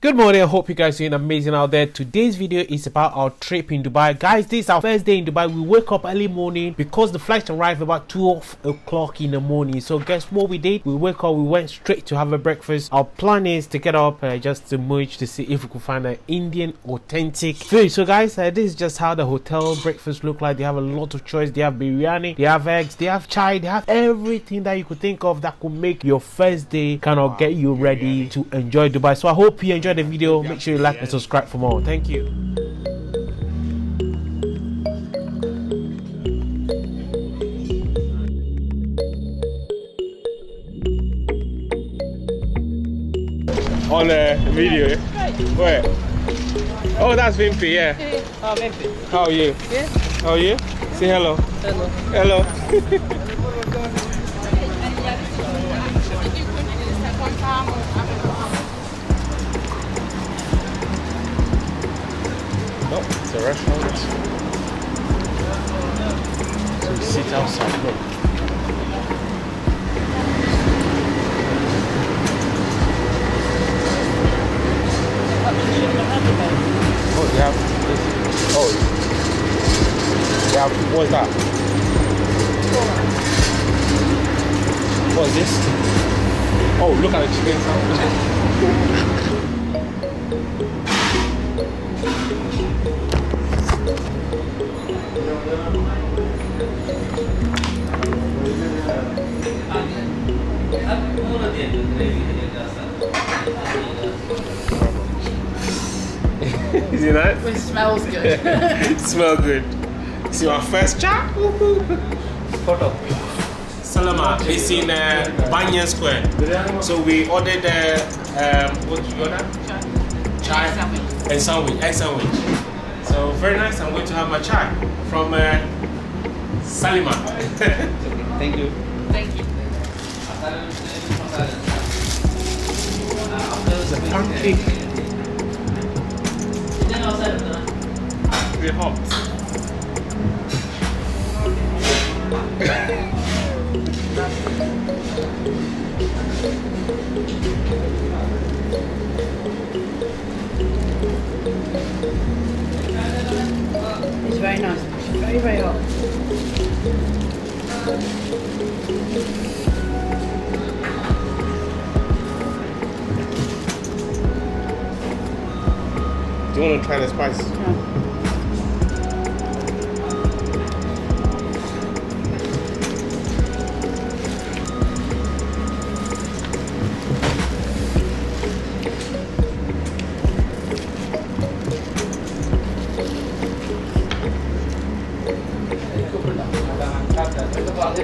Good morning, I hope you guys are doing amazing out there. Today's video is about our trip in Dubai. Guys, this is our first day in Dubai. We wake up early morning because the flight arrived about 12 o'clock in the morning. So guess what we did? We woke up, we went straight to have a breakfast. Our plan is to get up just to merge to see if we could find an Indian authentic food. So guys, this is just how the hotel breakfast look like. They have a lot of choice. They have biryani, they have eggs, they have chai, they have everything that you could think of that could make your first day kind of get you ready to enjoy Dubai. So I hope you enjoy the video. Make sure you like and subscribe for more. Thank you. On the video, yeah? Where? Oh, that's Vimpy, yeah. Oh, Vimpy. How are you? Yeah. How are you? Say hello. Hello. Hello. Oh, it's a restaurant. So we sit outside, look. Oh, they have this. Oh, they have, what's that? What's this? Oh, look at the chicken sandwich. Is it nice? It smells good. It smells good. See my first chat? Photo. Salama is in Baniyas Square. So we ordered what did you order? Chai and sandwich, egg sandwich. So very nice. I'm going to have my chai from Salima. Thank you. Thank you. The pancake. Very hot. It's very nice. Very, very hot. Do you want to try the spice?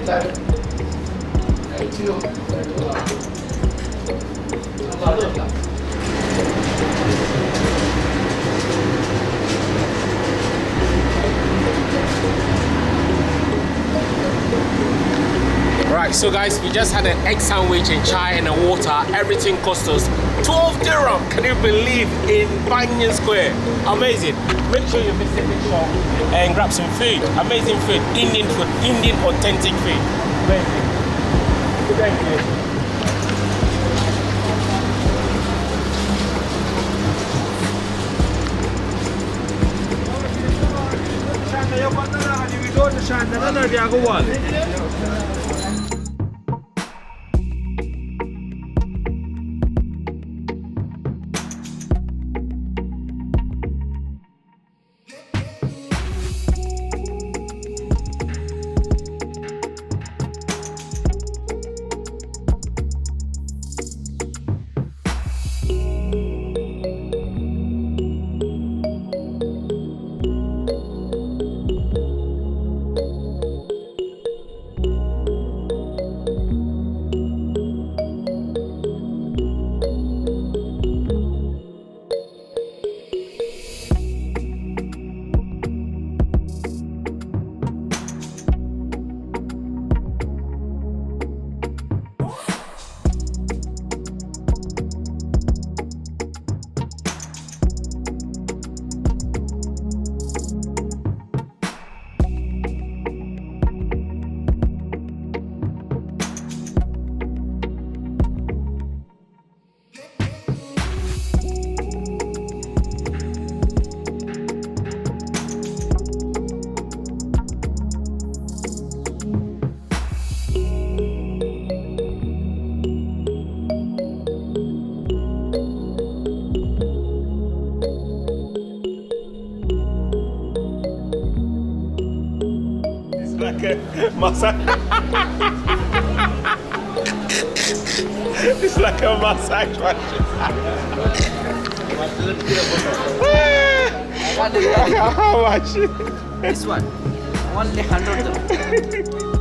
Yeah. Right, so guys, we just had an egg sandwich and chai and a water. Everything cost us 12 dirham. Can you believe, in Banyan Square? Amazing. Make sure you visit the shop and grab some food. Amazing food, Indian authentic food. Amazing. Thank you. Massage. It's like a massage machine. How much? This one, only 100 dirham.